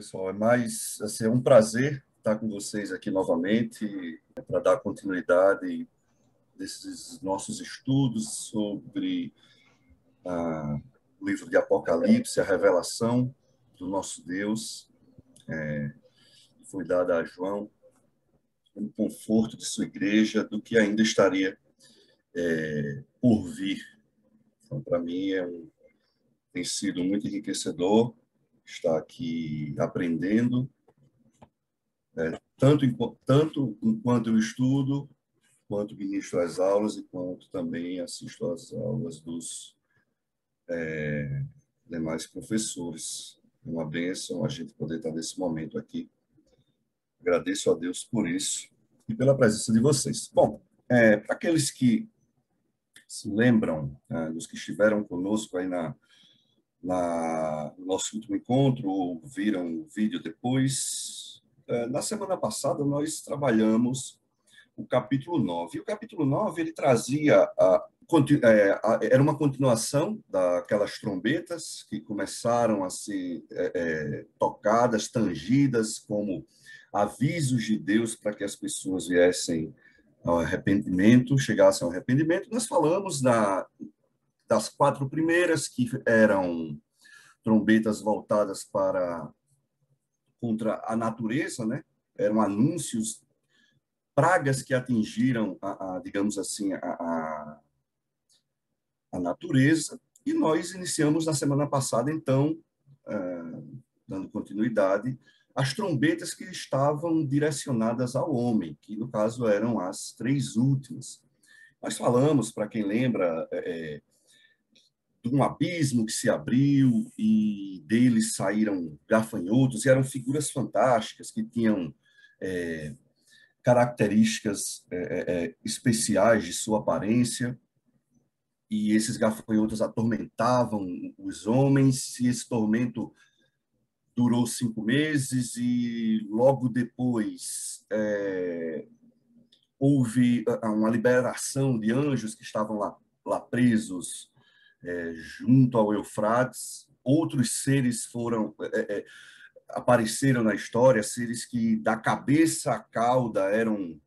pessoal. É um prazer estar com vocês aqui novamente para dar continuidade desses nossos estudos sobre o livro de Apocalipse, a revelação do nosso Deus, que foi dada a João, no conforto de sua igreja, do que ainda estaria por vir. Então, para mim, tem sido muito enriquecedor estar aqui aprendendo, tanto enquanto eu estudo, quanto ministro as aulas e quanto também assisto às aulas dos demais professores. É uma bênção a gente poder estar nesse momento aqui. Agradeço a Deus por isso e pela presença de vocês. Bom, para aqueles que se lembram, dos que estiveram conosco aí no nosso último encontro, ou viram o vídeo depois, na semana passada nós trabalhamos o capítulo 9. E o capítulo 9 ele trazia era uma continuação daquelas trombetas que começaram a ser tocadas, tangidas como avisos de Deus para que as pessoas viessem ao arrependimento, chegassem ao arrependimento. Nós falamos das 4 primeiras, que eram trombetas voltadas contra a natureza, né? Eram anúncios, pragas que atingiram, digamos assim, a natureza. E nós iniciamos na semana passada, então, dando continuidade, as trombetas que estavam direcionadas ao homem, que no caso eram as 3 últimas. Nós falamos, para quem lembra, de um abismo que se abriu e dele saíram gafanhotos, e eram figuras fantásticas que tinham características especiais de sua aparência, e esses gafanhotos atormentavam os homens, e esse tormento durou 5 meses, e logo depois houve uma liberação de anjos que estavam lá presos junto ao Eufrates. Outros seres apareceram na história, seres que da cabeça à cauda eram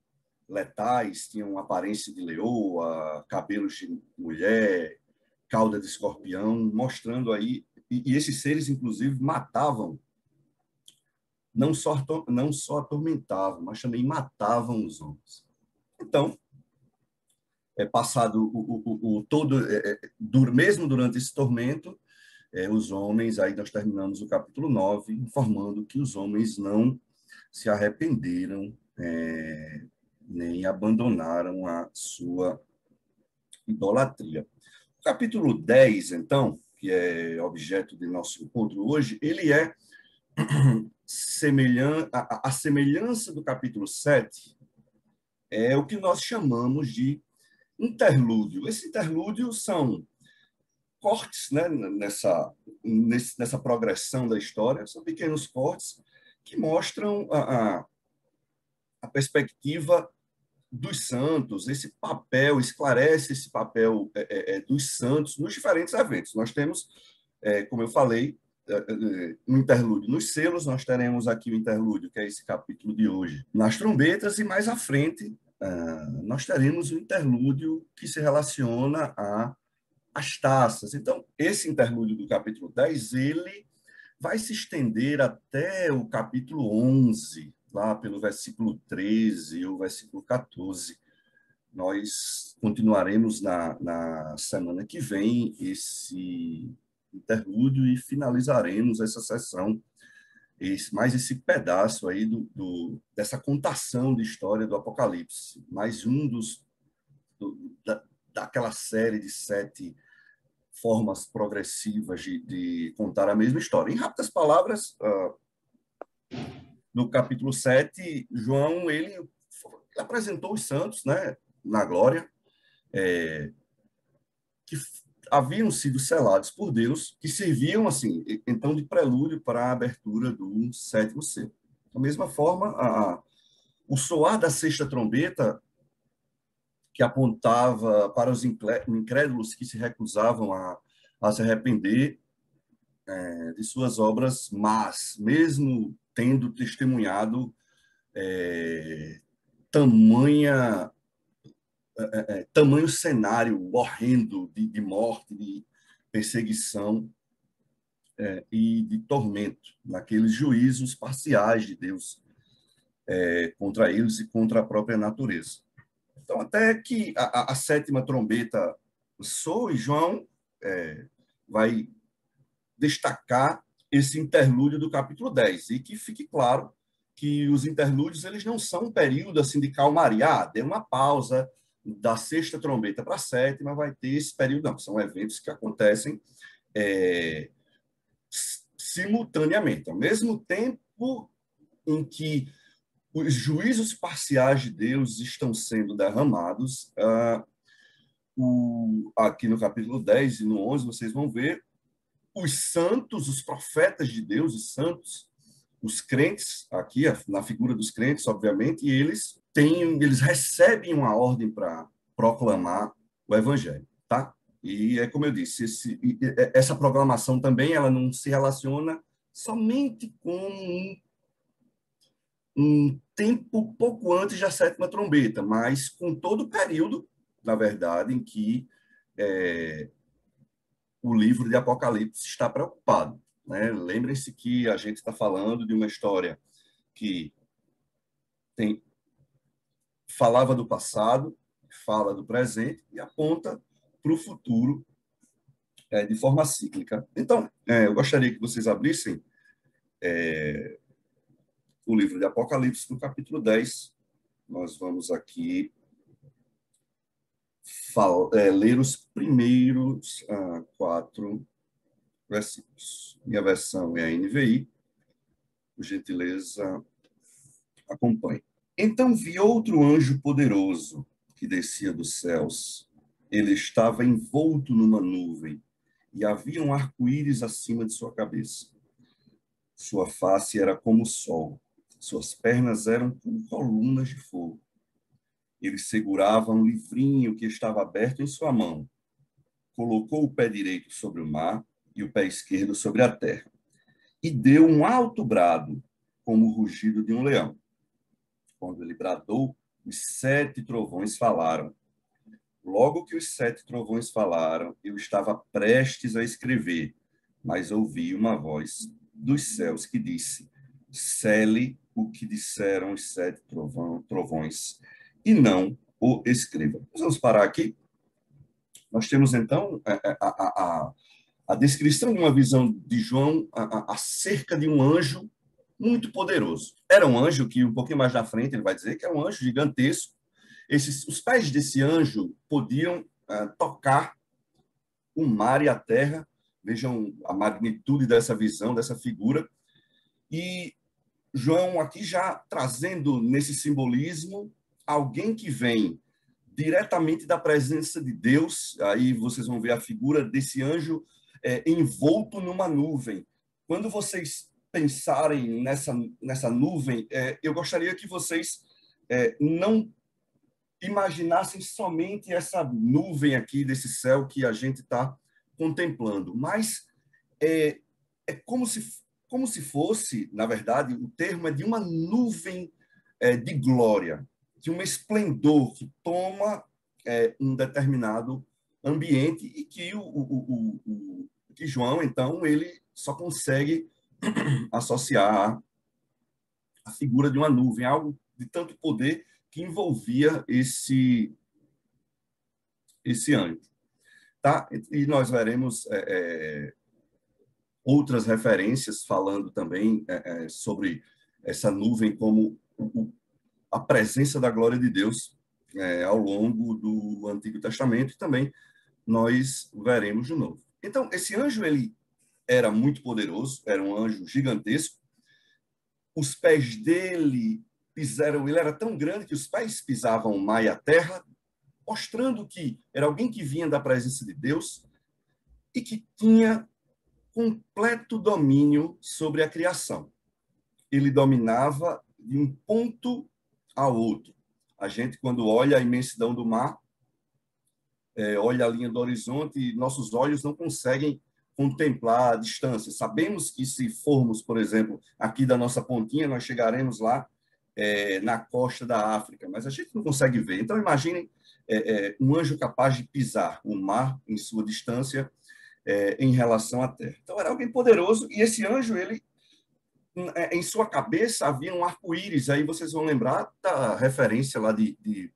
letais, tinham aparência de leoa, cabelos de mulher, cauda de escorpião, mostrando aí, e esses seres, inclusive, matavam, não só atormentavam, mas também matavam os homens. Então, passado mesmo durante esse tormento, os homens, aí nós terminamos o capítulo 9, informando que os homens não se arrependeram, nem abandonaram a sua idolatria. O capítulo 10, então, que é objeto de nosso encontro hoje, ele é a semelhança do capítulo 7, é o que nós chamamos de interlúdio. Esse interlúdio são cortes, né, nessa progressão da história, são pequenos cortes que mostram a perspectiva dos santos, esse papel, esclarece esse papel dos santos nos diferentes eventos. Nós temos, como eu falei, um interlúdio nos selos, nós teremos aqui o interlúdio, que é esse capítulo de hoje, nas trombetas, e mais à frente nós teremos o interlúdio que se relaciona às taças. Então, esse interlúdio do capítulo 10, ele vai se estender até o capítulo 11, lá pelo versículo 13 ou versículo 14. Nós continuaremos na semana que vem esse interlúdio e finalizaremos essa sessão, mais esse pedaço aí dessa contação de história do Apocalipse. Mais um daquela série de 7 formas progressivas de contar a mesma história. Em rápidas palavras, no capítulo 7, João ele apresentou os santos, né, na glória, que haviam sido selados por Deus, que serviam, assim, então, de prelúdio para a abertura do 7º selo. Da mesma forma, o soar da 6ª trombeta, que apontava para os incrédulos que se recusavam a se arrepender, de suas obras más, mesmo tendo testemunhado tamanha tamanho cenário horrendo de morte, de perseguição e de tormento, naqueles juízos parciais de Deus contra eles e contra a própria natureza. Então, até que a sétima trombeta soe, João vai destacar esse interlúdio do capítulo 10, e que fique claro que os interlúdios eles não são um período assim de calmaria, deu uma pausa da sexta trombeta para a sétima, vai ter esse período, não, são eventos que acontecem simultaneamente, ao mesmo tempo em que os juízos parciais de Deus estão sendo derramados. Aqui no capítulo 10 e no 11, vocês vão ver os santos, os profetas de Deus, os santos, os crentes, aqui na figura dos crentes, obviamente, e eles recebem uma ordem para proclamar o evangelho, tá? E é como eu disse, essa proclamação também ela não se relaciona somente com um tempo pouco antes da sétima trombeta, mas com todo o período, na verdade, em que o livro de Apocalipse está preocupado. Né? Lembrem-se que a gente está falando de uma história que falava do passado, fala do presente e aponta para o futuro de forma cíclica. Então, eu gostaria que vocês abrissem o livro de Apocalipse, no capítulo 10. Nós vamos aqui ler os primeiros 4 versículos. Minha versão é a NVI. Por gentileza, acompanhe. Então vi outro anjo poderoso que descia dos céus. Ele estava envolto numa nuvem e havia um arco-íris acima de sua cabeça. Sua face era como o sol. Suas pernas eram como colunas de fogo. Ele segurava um livrinho que estava aberto em sua mão. Colocou o pé direito sobre o mar e o pé esquerdo sobre a terra. E deu um alto brado, como o rugido de um leão. Quando ele bradou, os 7 trovões falaram. Logo que os 7 trovões falaram, eu estava prestes a escrever, mas ouvi uma voz dos céus que disse: cele o que disseram os 7 trovões, e não o escreva. Nós vamos parar aqui. Nós temos, então, a descrição de uma visão de João acerca de um anjo muito poderoso. Era um anjo que, um pouquinho mais na frente, ele vai dizer que é um anjo gigantesco. Os pés desse anjo podiam tocar o mar e a terra. Vejam a magnitude dessa visão, dessa figura. E João aqui já trazendo nesse simbolismo alguém que vem diretamente da presença de Deus. Aí vocês vão ver a figura desse anjo envolto numa nuvem. Quando vocês pensarem nessa nuvem, eu gostaria que vocês não imaginassem somente essa nuvem aqui desse céu que a gente está contemplando, mas é como se fosse, na verdade, o termo é de uma nuvem de glória, de um esplendor que toma um determinado ambiente e que que João, então, ele só consegue associar a figura de uma nuvem, algo de tanto poder que envolvia esse anjo. Tá? E nós veremos outras referências falando também sobre essa nuvem como a presença da glória de Deus ao longo do Antigo Testamento, e também nós veremos de novo. Então, esse anjo ele era muito poderoso, era um anjo gigantesco. Os pés dele ele era tão grande que os pés pisavam o mar e a terra, mostrando que era alguém que vinha da presença de Deus e que tinha completo domínio sobre a criação. Ele dominava de um ponto a outro. A gente, quando olha a imensidão do mar, olha a linha do horizonte e nossos olhos não conseguem contemplar a distância. Sabemos que se formos, por exemplo, aqui da nossa pontinha, nós chegaremos lá na costa da África, mas a gente não consegue ver. Então, imaginem um anjo capaz de pisar o mar em sua distância em relação à Terra. Então, era alguém poderoso, e esse anjo, ele, em sua cabeça, havia um arco-íris. Aí vocês vão lembrar da referência lá de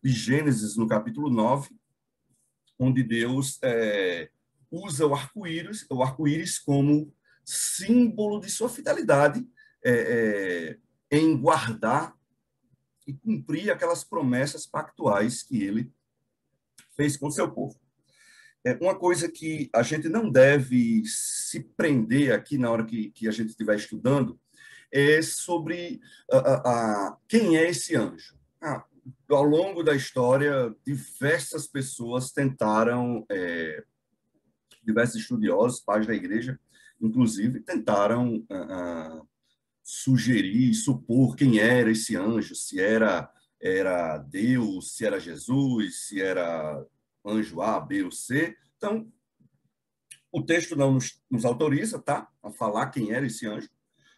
Gênesis, no capítulo 9, onde Deus usa o arco-íris como símbolo de sua fidelidade em guardar e cumprir aquelas promessas pactuais que ele fez com o seu povo. Uma coisa que a gente não deve se prender aqui na hora que a gente estiver estudando é sobre quem é esse anjo. Ao longo da história, diversas pessoas tentaram, diversos estudiosos, pais da igreja, inclusive, tentaram sugerir, supor quem era esse anjo, se era Deus, se era Jesus, se era anjo A, B ou C. Então, o texto não nos autoriza, tá, a falar quem era esse anjo,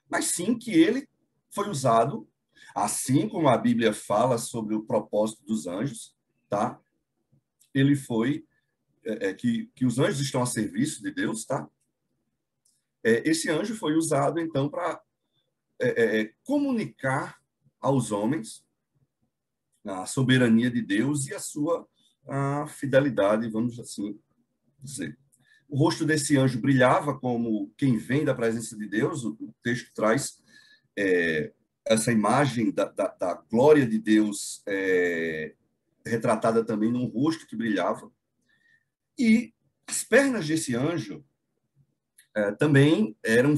mas sim que ele foi usado, assim como a Bíblia fala sobre o propósito dos anjos, tá? Ele foi que os anjos estão a serviço de Deus, tá? Esse anjo foi usado então para comunicar aos homens a soberania de Deus e a fidelidade, vamos assim dizer. O rosto desse anjo brilhava como quem vem da presença de Deus. O texto traz essa imagem da glória de Deus retratada também num rosto que brilhava. E as pernas desse anjo também eram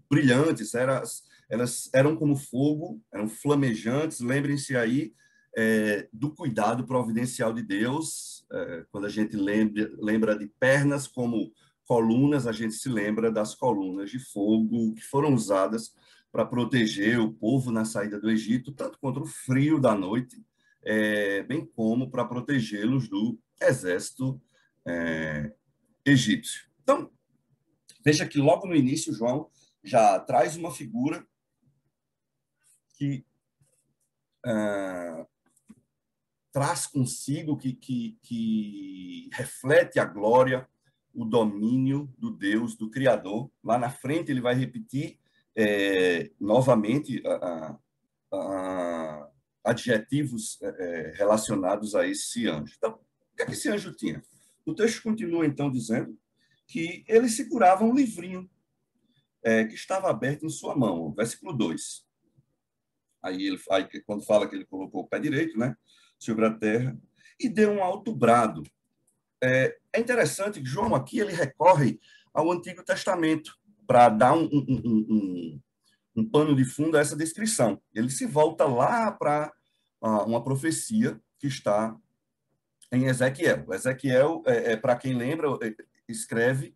brilhantes, elas eram como fogo, eram flamejantes. Lembrem-se aí do cuidado providencial de Deus. Quando a gente lembra de pernas como colunas, a gente se lembra das colunas de fogo que foram usadas para proteger o povo na saída do Egito, tanto contra o frio da noite, bem como para protegê-los do exército egípcio. Então, veja que logo no início, João já traz uma figura que traz consigo, que reflete a glória, o domínio do Deus, do Criador. Lá na frente ele vai repetir novamente adjetivos relacionados a esse anjo. Então, o que é que esse anjo tinha? O texto continua, então, dizendo que ele segurava um livrinho que estava aberto em sua mão, versículo 2. Aí, quando fala que ele colocou o pé direito, né, sobre a terra, e deu um alto brado. É interessante que João aqui ele recorre ao Antigo Testamento para dar um pano de fundo a essa descrição. Ele se volta lá para uma profecia que está em Ezequiel. Ezequiel, para quem lembra, escreve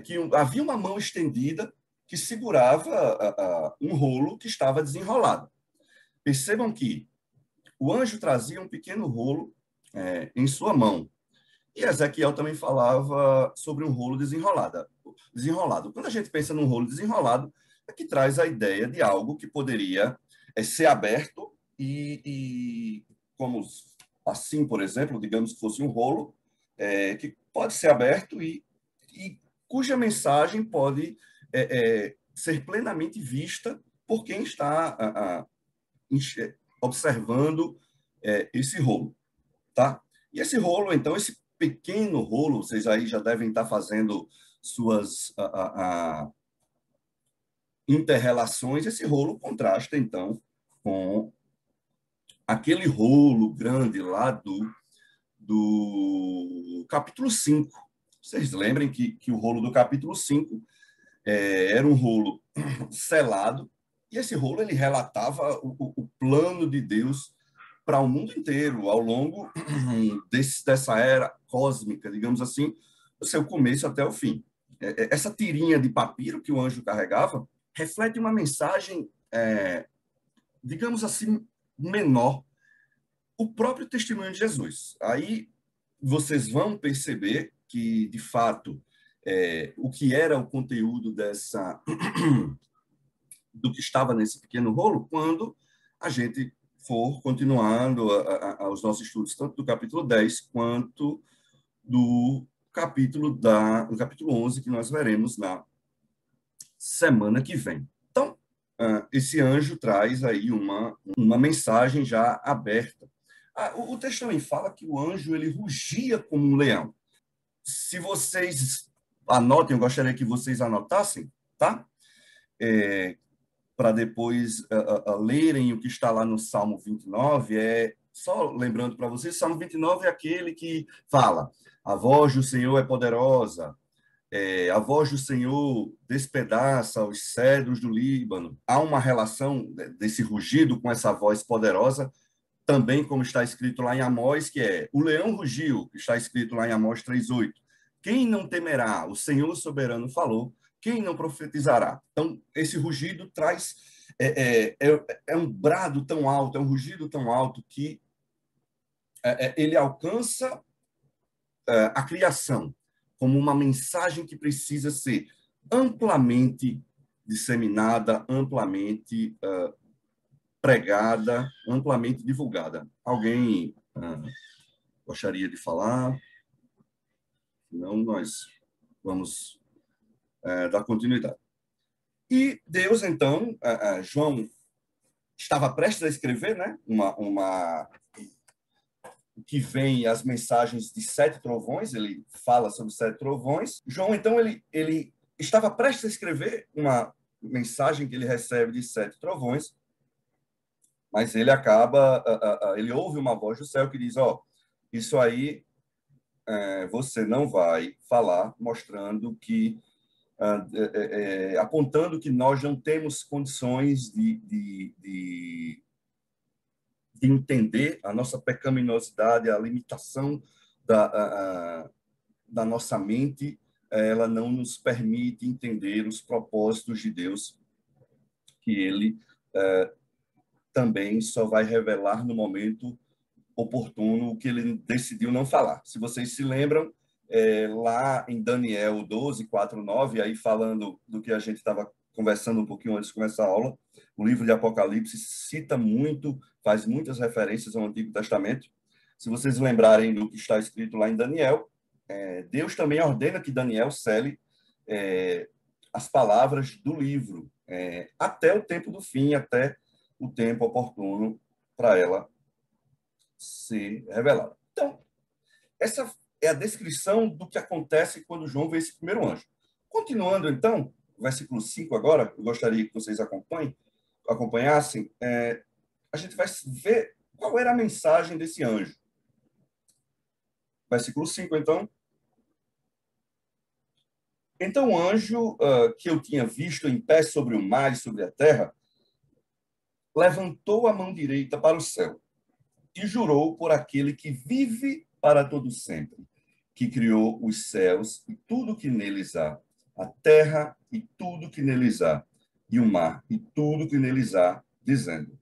que havia uma mão estendida que segurava um rolo que estava desenrolado. Percebam que o anjo trazia um pequeno rolo em sua mão. E Ezequiel também falava sobre um rolo desenrolado. Quando a gente pensa num rolo desenrolado, é que traz a ideia de algo que poderia ser aberto como assim, por exemplo, digamos que fosse um rolo que pode ser aberto e cuja mensagem pode ser plenamente vista por quem está observando esse rolo, tá? E esse rolo, então, esse pequeno rolo, vocês aí já devem estar fazendo suas interrelações, esse rolo contrasta, então, com aquele rolo grande lá do capítulo 5. Vocês lembrem que o rolo do capítulo 5 era um rolo selado, e esse rolo ele relatava o plano de Deus para o mundo inteiro, ao longo dessa era cósmica, digamos assim, do seu começo até o fim. Essa tirinha de papiro que o anjo carregava reflete uma mensagem, digamos assim, menor, o próprio testemunho de Jesus. Aí vocês vão perceber que, de fato, o que era o conteúdo do que estava nesse pequeno rolo, quando a gente for continuando os nossos estudos, tanto do capítulo 10 quanto do do capítulo 11, que nós veremos na semana que vem. Então, esse anjo traz aí uma mensagem já aberta. O texto também fala que o anjo ele rugia como um leão. Se vocês anotem, eu gostaria que vocês anotassem, tá? Para depois lerem o que está lá no Salmo 29, só lembrando para vocês, Salmo 29 é aquele que fala: a voz do Senhor é poderosa, a voz do Senhor despedaça os cedros do Líbano. Há uma relação desse rugido com essa voz poderosa, também como está escrito lá em Amós, que é o leão rugiu, que está escrito lá em Amós 3:8. Quem não temerá? O Senhor soberano falou. Quem não profetizará? Então, esse rugido traz... É um brado tão alto, é um rugido tão alto que ele alcança a criação como uma mensagem que precisa ser amplamente disseminada, amplamente pregada, amplamente divulgada. Alguém gostaria de falar? Não, nós vamos dar continuidade. E Deus, então, João estava prestes a escrever, né, que vem as mensagens de 7 trovões, ele fala sobre 7 trovões. João, então, ele estava prestes a escrever uma mensagem que ele recebe de 7 trovões, mas ele ele ouve uma voz do céu que diz, isso aí você não vai falar, mostrando que, apontando que nós não temos condições de entender a nossa pecaminosidade, a limitação da nossa mente, ela não nos permite entender os propósitos de Deus, que ele também só vai revelar no momento oportuno o que ele decidiu não falar. Se vocês se lembram, lá em Daniel 12, 4, 9, aí falando do que a gente estava conversando um pouquinho antes de começar a aula, o livro de Apocalipse cita muito, faz muitas referências ao Antigo Testamento. Se vocês lembrarem do que está escrito lá em Daniel, Deus também ordena que Daniel cele as palavras do livro até o tempo do fim, até o tempo oportuno para ela ser revelada. Então, essa é a descrição do que acontece quando João vê esse primeiro anjo. Continuando, então, versículo 5 agora, eu gostaria que vocês acompanhassem, a gente vai ver qual era a mensagem desse anjo. Versículo 5, então. Então o anjo que eu tinha visto em pé sobre o mar e sobre a terra, levantou a mão direita para o céu e jurou por aquele que vive para todo sempre, que criou os céus e tudo que neles há, a terra e tudo que neles há, e o mar e tudo que neles há, dizendo: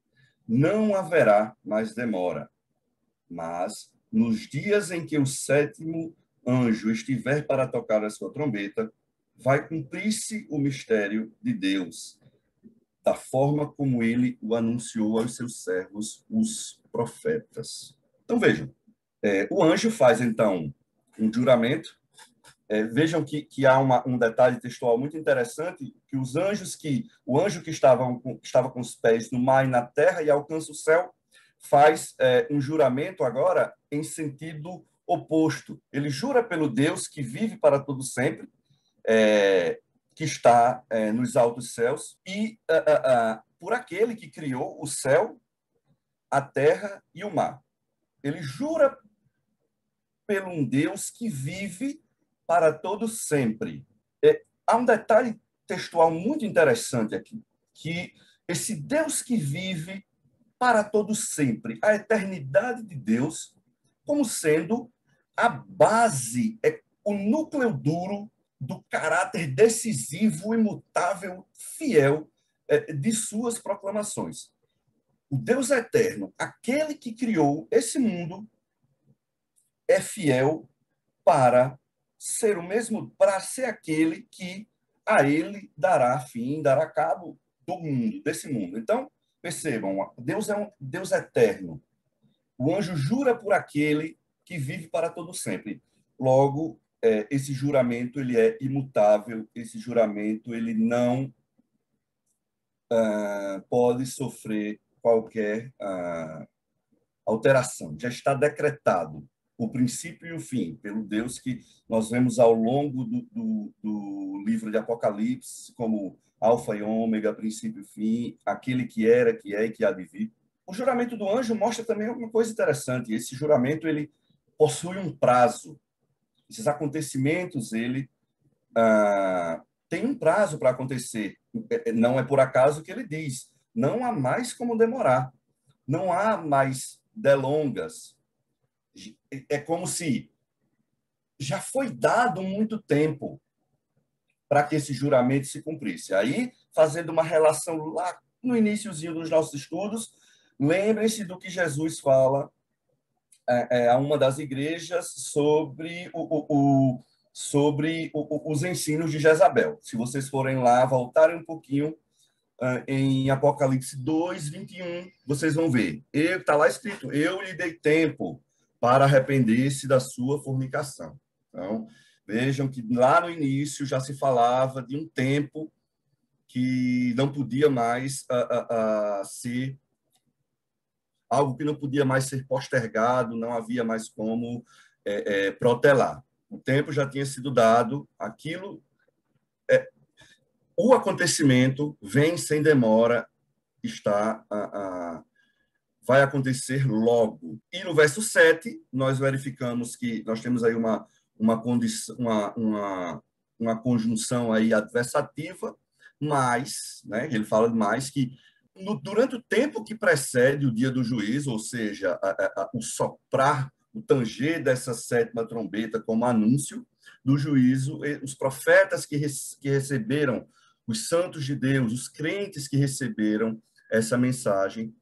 não haverá mais demora, mas nos dias em que o sétimo anjo estiver para tocar a sua trombeta, vai cumprir-se o mistério de Deus, da forma como ele o anunciou aos seus servos, os profetas. Então, vejam, o anjo faz, então, um juramento. Vejam que há um detalhe textual muito interessante, que o anjo que estava com os pés no mar e na terra e alcança o céu, faz um juramento agora em sentido oposto. Ele jura pelo Deus que vive para todo sempre, que está nos altos céus, e por aquele que criou o céu, a terra e o mar. Ele jura pelo um Deus que vive para todo sempre. Há um detalhe textual muito interessante aqui, que esse Deus que vive para todo sempre, a eternidade de Deus, como sendo a base, o núcleo duro do caráter decisivo, imutável, fiel de suas proclamações. O Deus eterno, aquele que criou esse mundo, é fiel para ser o mesmo, para ser aquele que a ele dará fim, dará cabo do mundo, desse mundo. Então, percebam, Deus é um Deus eterno. O anjo jura por aquele que vive para todo sempre. Logo, esse juramento ele é imutável, esse juramento ele não pode sofrer qualquer alteração. Já está decretado o princípio e o fim, pelo Deus que nós vemos ao longo do livro de Apocalipse, como Alfa e Ômega, princípio e fim, aquele que era, que é e que há de vir. O juramento do anjo mostra também uma coisa interessante. Esse juramento ele possui um prazo. Esses acontecimentos ele tem um prazo para acontecer. Não é por acaso que ele diz: não há mais como demorar, não há mais delongas. É como se já foi dado muito tempo para que esse juramento se cumprisse. Aí, fazendo uma relação lá no iniciozinho dos nossos estudos, lembrem-se do que Jesus fala a uma das igrejas sobre os ensinos de Jezabel. Se vocês forem lá, voltarem um pouquinho em Apocalipse 2:21, vocês vão ver. Está lá escrito: eu lhe dei tempo para arrepender-se da sua fornicação. Então, vejam que lá no início já se falava de um tempo que não podia mais ser algo que não podia mais ser postergado, não havia mais como protelar. O tempo já tinha sido dado, aquilo, o acontecimento vem sem demora, vai acontecer logo. E no verso 7, nós verificamos que nós temos aí uma condição, uma conjunção aí adversativa, mas, né, ele fala mais que durante o tempo que precede o dia do juízo, ou seja, o soprar, o tanger dessa sétima trombeta como anúncio do juízo, os profetas que receberam, os santos de Deus, os crentes que receberam essa mensagem,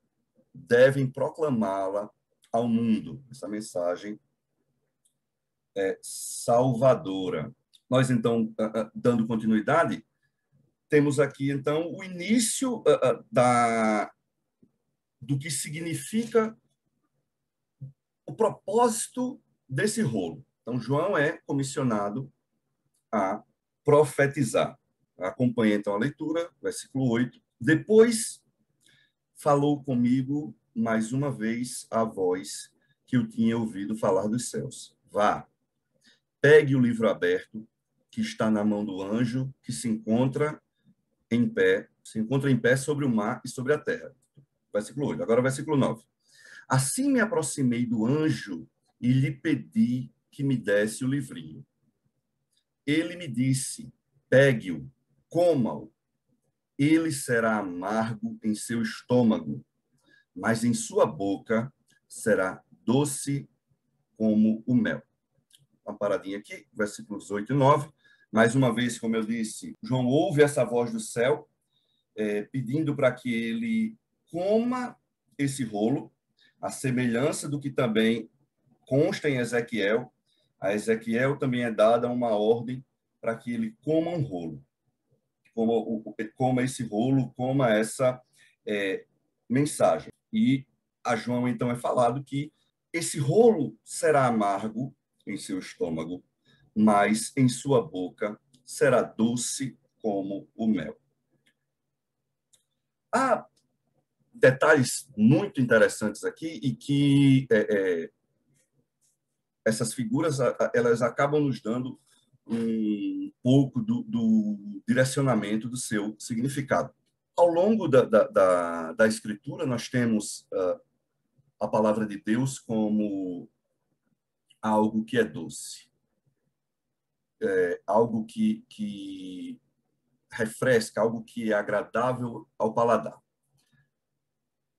devem proclamá-la ao mundo. Essa mensagem é salvadora. Nós, então, dando continuidade, temos aqui, então, o início do que significa o propósito desse rolo. Então, João é comissionado a profetizar. Acompanhe, então, a leitura, versículo 8. Depois falou comigo mais uma vez a voz que eu tinha ouvido falar dos céus. Vá, pegue o livro aberto que está na mão do anjo que se encontra em pé sobre o mar e sobre a terra. Versículo 8. Agora, versículo 9. Assim me aproximei do anjo e lhe pedi que me desse o livrinho. Ele me disse: pegue-o, coma-o. Ele será amargo em seu estômago, mas em sua boca será doce como o mel. Uma paradinha aqui, versículos 8 e 9. Mais uma vez, como eu disse, João ouve essa voz do céu, pedindo para que ele coma esse rolo, a semelhança do que também consta em Ezequiel. A Ezequiel também é dada uma ordem para que ele coma um rolo. Coma esse rolo, coma essa mensagem. E a João, então, é falado que esse rolo será amargo em seu estômago, mas em sua boca será doce como o mel. Há detalhes muito interessantes aqui e que essas figuras elas acabam nos dando um pouco do direcionamento do seu significado. Ao longo da escritura, nós temos a palavra de Deus como algo que é doce, algo que refresca, algo que é agradável ao paladar.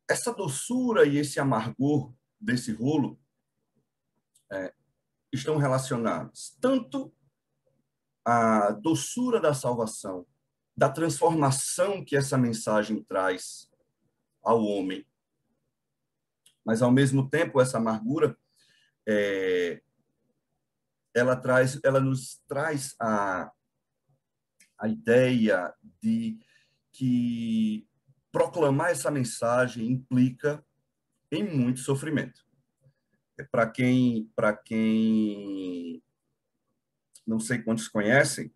Essa doçura e esse amargor desse rolo estão relacionados tanto à doçura da salvação, da transformação que essa mensagem traz ao homem, mas, ao mesmo tempo, essa amargura ela nos traz a ideia de que proclamar essa mensagem implica em muito sofrimento. Para quem não sei quantos conhecem,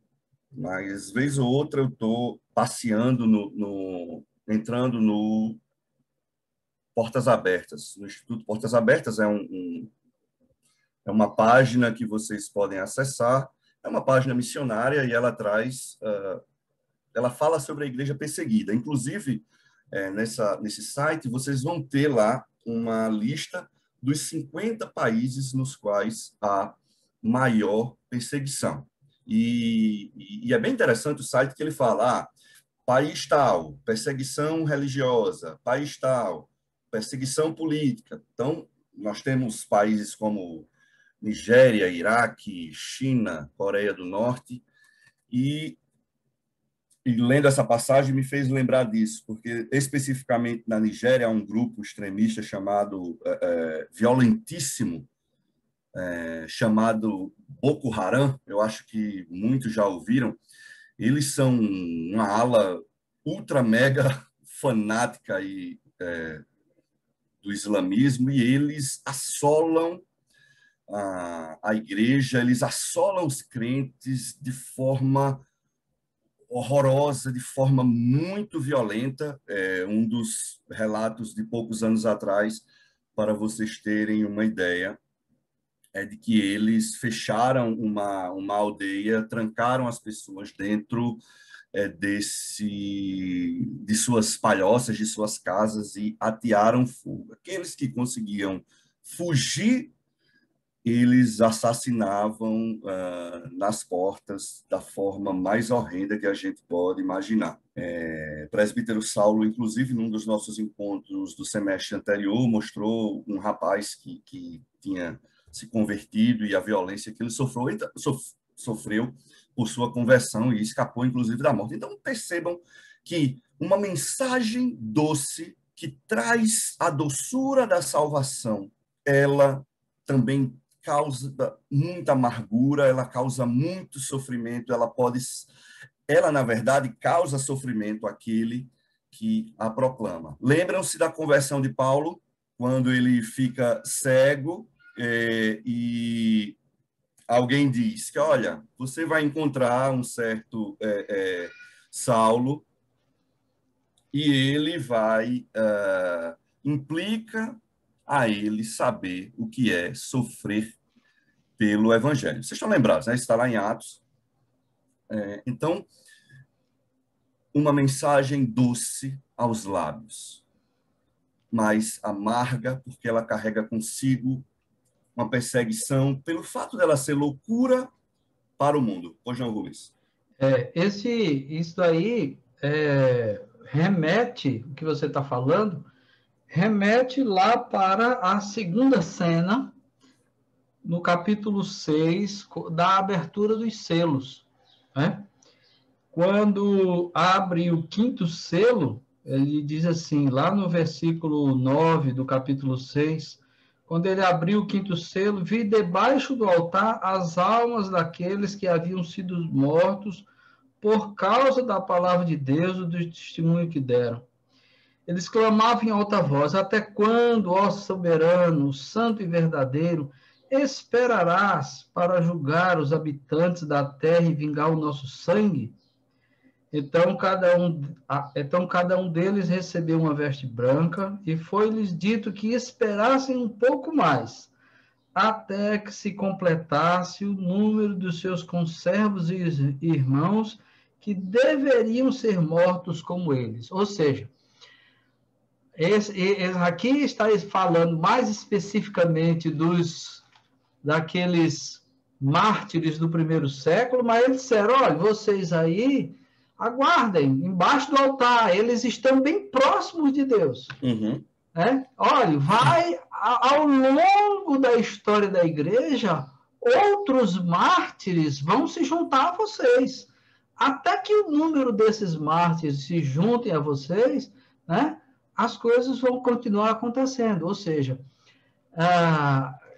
mas vez ou outra eu estou passeando entrando no Portas Abertas. No Instituto Portas Abertas é uma página que vocês podem acessar, é uma página missionária e ela traz, ela fala sobre a igreja perseguida. Inclusive, nesse site, vocês vão ter lá uma lista dos 50 países nos quais há maior perseguição. E é bem interessante o site que ele fala, país tal, perseguição religiosa, país tal, perseguição política. Então, nós temos países como Nigéria, Iraque, China, Coreia do Norte, e lendo essa passagem me fez lembrar disso, porque especificamente na Nigéria há um grupo extremista chamado violentíssimo, chamado Boko Haram. Eu acho que muitos já ouviram. Eles são uma ala ultra mega fanática do islamismo, e eles assolam a igreja, eles assolam os crentes de forma horrorosa, de forma muito violenta. Um dos relatos de poucos anos atrás, para vocês terem uma ideia, é de que eles fecharam uma aldeia, trancaram as pessoas dentro de suas palhoças, de suas casas, e atearam fogo. Aqueles que conseguiam fugir, eles assassinavam nas portas da forma mais horrenda que a gente pode imaginar. Presbítero Saulo, inclusive, num dos nossos encontros do semestre anterior, mostrou um rapaz que tinha se convertido e a violência que ele sofreu por sua conversão e escapou, inclusive, da morte. Então, percebam que uma mensagem doce que traz a doçura da salvação, ela também causa muita amargura, ela causa muito sofrimento, ela, na verdade, causa sofrimento àquele que a proclama. Lembram-se da conversão de Paulo, quando ele fica cego e alguém diz que, olha, você vai encontrar um certo Saulo e ele implica a ele saber o que é sofrer pelo Evangelho. Vocês estão lembrados, né? Está lá em Atos. Então, uma mensagem doce aos lábios, mas amarga, porque ela carrega consigo uma perseguição pelo fato dela ser loucura para o mundo. Pois não, Rubens? Isso aí remete, o que você está falando, remete lá para a segunda cena, no capítulo 6, da abertura dos selos, né? Quando abre o quinto selo, ele diz assim, lá no versículo 9 do capítulo 6, quando ele abriu o quinto selo, vi debaixo do altar as almas daqueles que haviam sido mortos por causa da palavra de Deus e do testemunho que deram. Eles clamavam em alta voz, até quando, ó soberano, santo e verdadeiro, esperarás para julgar os habitantes da terra e vingar o nosso sangue? Então cada um deles recebeu uma veste branca e foi-lhes dito que esperassem um pouco mais, até que se completasse o número dos seus conservos e irmãos que deveriam ser mortos como eles. Ou seja, aqui está falando mais especificamente daqueles mártires do primeiro século, mas eles disseram, olha, vocês aí aguardem, embaixo do altar, eles estão bem próximos de Deus. Uhum. Olha, ao longo da história da igreja, outros mártires vão se juntar a vocês. Até que o número desses mártires se juntem a vocês, né, as coisas vão continuar acontecendo. Ou seja,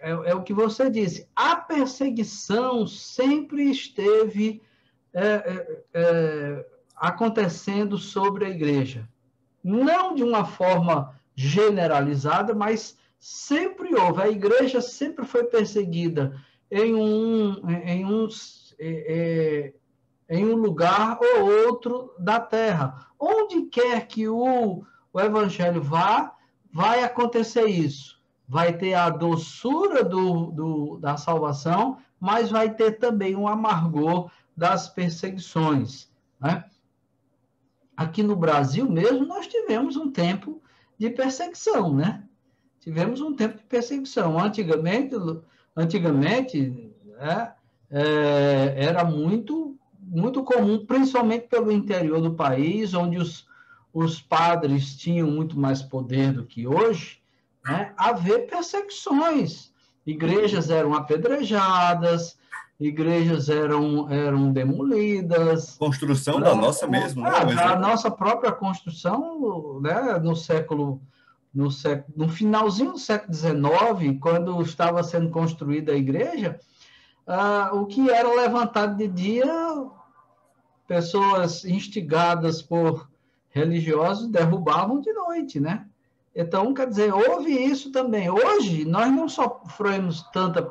é o que você disse, a perseguição sempre esteve acontecendo sobre a igreja. Não de uma forma generalizada, mas sempre houve. A igreja sempre foi perseguida em um lugar ou outro da terra. Onde quer que o evangelho vá, vai acontecer isso. Vai ter a doçura da salvação, mas vai ter também um amargor das perseguições, né? Aqui no Brasil mesmo, nós tivemos um tempo de perseguição, né? Tivemos um tempo de perseguição. Antigamente né, era muito comum, principalmente pelo interior do país, onde os padres tinham muito mais poder do que hoje, né, haver perseguições. Igrejas eram apedrejadas, igrejas eram demolidas. Construção da nossa mesmo, né? Um A exemplo. nossa própria construção, né, no finalzinho do século XIX, quando estava sendo construída a igreja, o que era levantado de dia, pessoas instigadas por religiosos derrubavam de noite, né? Então, quer dizer, houve isso também. Hoje, nós não sofremos tanta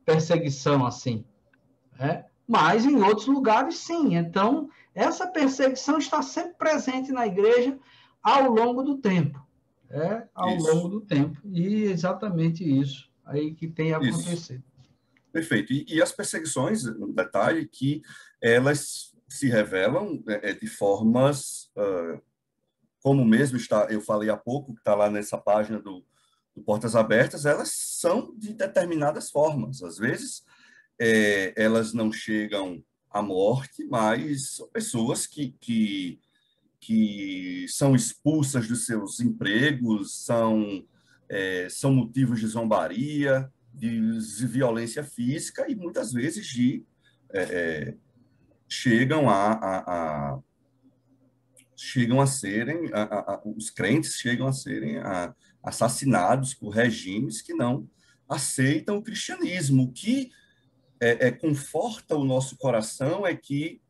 perseguição assim, né? Mas em outros lugares, sim. Então, essa perseguição está sempre presente na igreja ao longo do tempo. Ao longo Isso, do tempo. E exatamente isso aí que tem isso. acontecido. Perfeito. E as perseguições, um detalhe que elas se revelam de formas, como mesmo eu falei há pouco, que está lá nessa página do Portas Abertas, elas são de determinadas formas. Às vezes, elas não chegam à morte, mas são pessoas que são expulsas dos seus empregos, são motivos de zombaria, de violência física e muitas vezes chegam chegam a serem os crentes chegam a serem assassinados por regimes que não aceitam o cristianismo. O que conforta o nosso coração é que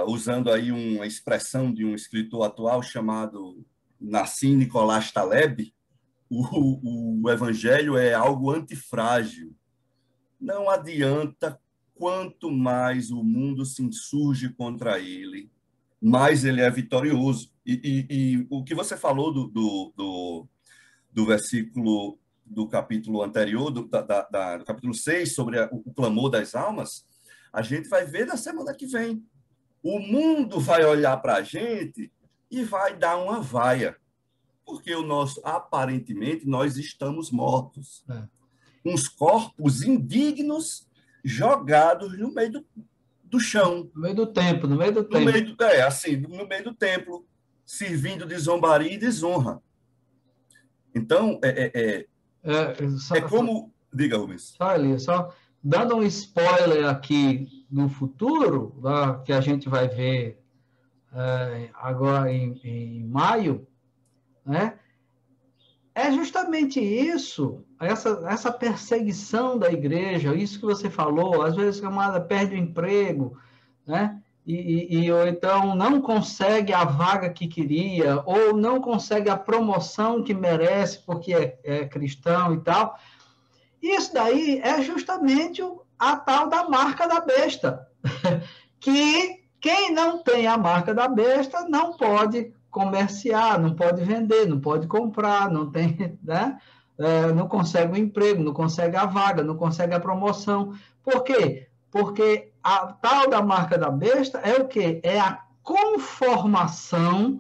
usando aí uma expressão de um escritor atual chamado Nassim Nicolás Taleb, o evangelho é algo antifrágil. Não adianta, quanto mais o mundo se insurge contra ele, mais ele é vitorioso. E o que você falou do versículo do capítulo anterior, do capítulo 6, sobre o clamor das almas, a gente vai ver na semana que vem. O mundo vai olhar para a gente e vai dar uma vaia, porque aparentemente, nós estamos mortos. Uns corpos indignos jogados no meio do chão. No meio do tempo, no meio do No tempo. meio, assim, no meio do templo, servindo de zombaria e desonra. Então, como... Diga, Rubens. Só dando um spoiler aqui no futuro, que a gente vai ver agora em maio, né? É justamente isso, essa perseguição da igreja, isso que você falou, às vezes a camada perde o emprego, né? Ou então não consegue a vaga que queria, ou não consegue a promoção que merece porque é cristão e tal. Isso daí é justamente a tal da marca da besta, que quem não tem a marca da besta não pode comerciar, não pode vender, não pode comprar, não tem, né? Não consegue o emprego, não consegue a vaga, não consegue a promoção. Por quê? Porque a tal da marca da besta é o quê? É a conformação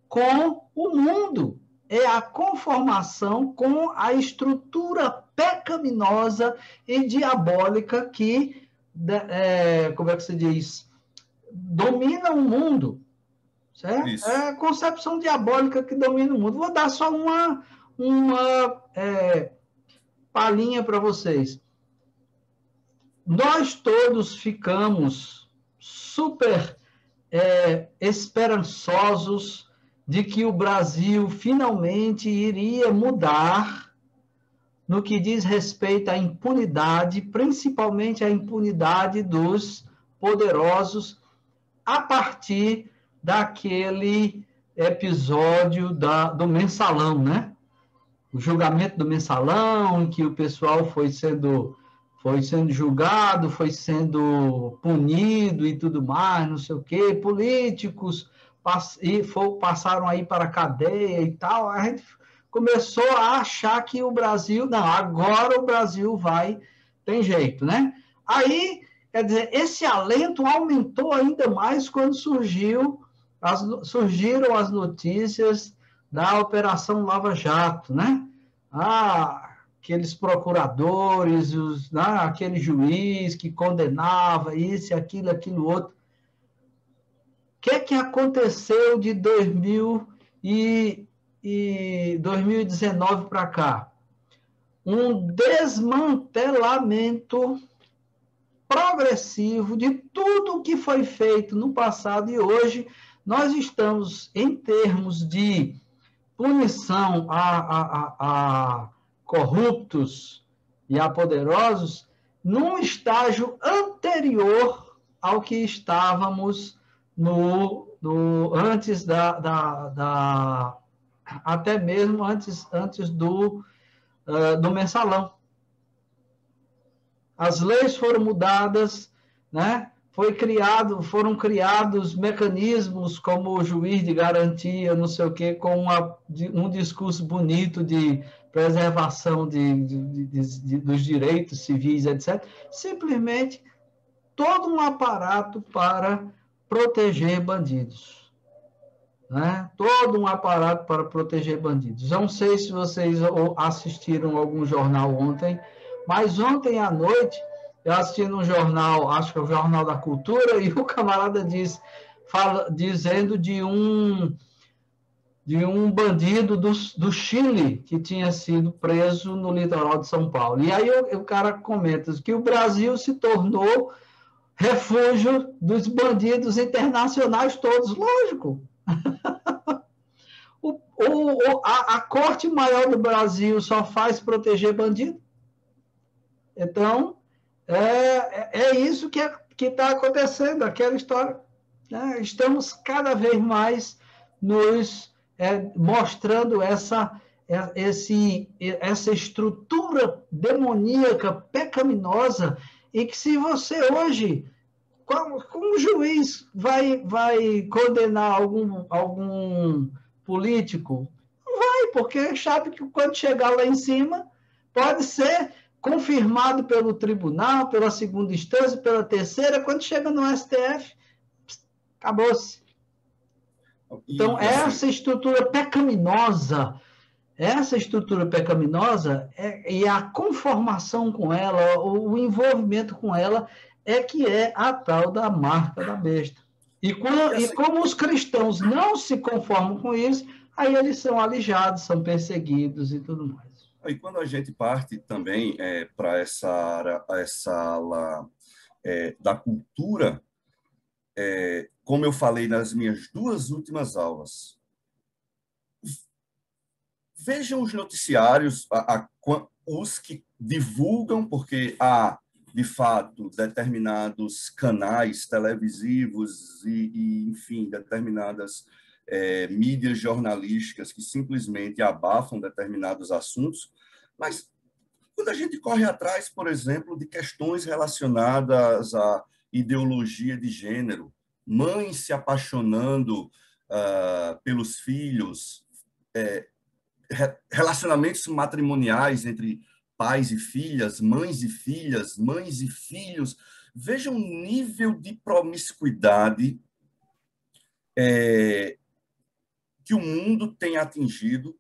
com o mundo, é a conformação com a estrutura pecaminosa e diabólica que, como é que se diz, domina o mundo. Certo? É Isso. a concepção diabólica que domina o mundo. Vou dar só uma palhinha para vocês. Nós todos ficamos super esperançosos de que o Brasil finalmente iria mudar no que diz respeito à impunidade, principalmente a impunidade dos poderosos, a partir daquele episódio do Mensalão, né? O julgamento do Mensalão, em que o pessoal foi sendo julgado, foi sendo punido e tudo mais, não sei o quê, políticos passaram aí para a cadeia e tal, a gente começou a achar que o Brasil, não, agora o Brasil tem jeito, né? Aí, quer dizer, esse alento aumentou ainda mais quando surgiram as notícias da Operação Lava Jato, né? Aqueles procuradores, aquele juiz que condenava isso, aquilo, outro. O que aconteceu de 2019 para cá? Um desmantelamento progressivo de tudo que foi feito no passado, e hoje nós estamos, em termos de punição a corruptos e a poderosos, num estágio anterior ao que estávamos antes até mesmo antes do Mensalão. As leis foram mudadas, né? Foram criados mecanismos como o juiz de garantia, não sei o quê, com um discurso bonito de preservação dos direitos civis, etc. Simplesmente todo um aparato para proteger bandidos. Né? Todo um aparato para proteger bandidos. Eu não sei se vocês assistiram algum jornal ontem, mas ontem à noite eu assisti num jornal, acho que é o Jornal da Cultura, e o camarada dizendo de um bandido do Chile que tinha sido preso no litoral de São Paulo. E aí o cara comenta que o Brasil se tornou refúgio dos bandidos internacionais todos. Lógico. A Corte Maior do Brasil só faz proteger bandido. Então, é isso que está acontecendo, aquela história. Né? Estamos cada vez mais nos mostrando essa estrutura demoníaca, pecaminosa, e que se você hoje, como juiz vai condenar algum político? Não vai, porque sabe que quando chegar lá em cima, pode ser confirmado pelo tribunal, pela segunda instância, pela terceira, quando chega no STF, acabou-se. Então, essa estrutura pecaminosa e a conformação com ela, o envolvimento com ela, que é a tal da marca da besta. E como os cristãos não se conformam com isso, aí eles são alijados, são perseguidos e tudo mais. E quando a gente parte também para essa ala da cultura, como eu falei nas minhas 2 últimas aulas, vejam os noticiários, os que divulgam, porque há, de fato, determinados canais televisivos enfim, determinadas mídias jornalísticas que simplesmente abafam determinados assuntos, mas quando a gente corre atrás, por exemplo, de questões relacionadas à ideologia de gênero, mães se apaixonando pelos filhos, relacionamentos matrimoniais entre pais e filhas, mães e filhas, mães e filhos, vejam o nível de promiscuidade que o mundo tem atingido,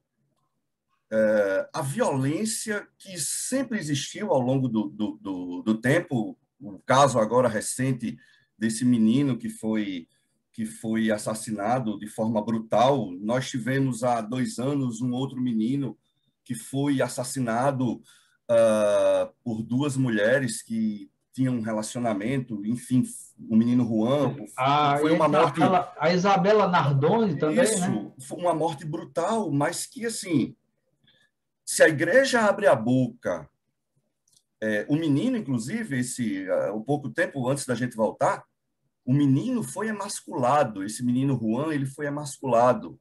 a violência que sempre existiu ao longo do tempo, o caso agora recente desse menino que foi assassinado de forma brutal. Nós tivemos há 2 anos um outro menino que foi assassinado por 2 mulheres que tinham um relacionamento, enfim, o menino Juan. Foi uma morte... A Isabela Nardoni também, isso, né? Foi uma morte brutal, mas que, assim, Se a igreja abre a boca, o menino, inclusive, um pouco tempo antes da gente voltar, o menino foi emasculado. Esse menino Juan, ele foi emasculado.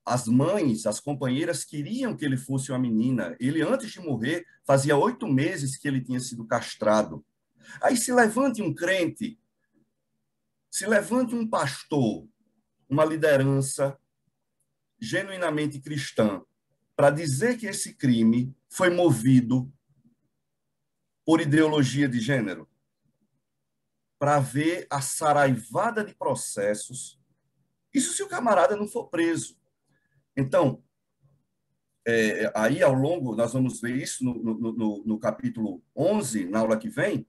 As mães, as companheiras queriam que ele fosse uma menina. Ele, antes de morrer, fazia 8 meses que ele tinha sido castrado. Aí se levante um crente, se levante um pastor, uma liderança genuinamente cristã, para dizer que esse crime foi movido por ideologia de gênero, para ver a saraivada de processos. Isso se o camarada não for preso. Então, aí ao longo, nós vamos ver isso no capítulo 11, na aula que vem,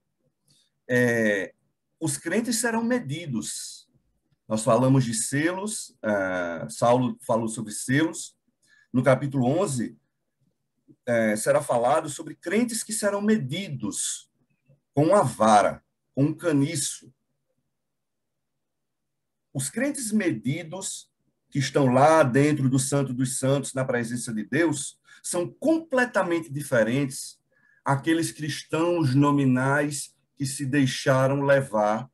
os crentes serão medidos. Nós falamos de selos, Saulo falou sobre selos. No capítulo 11, será falado sobre crentes que serão medidos com uma vara, com um caniço. Os crentes medidos, que estão lá dentro do Santo dos Santos, na presença de Deus, são completamente diferentes àqueles cristãos nominais que se deixaram levar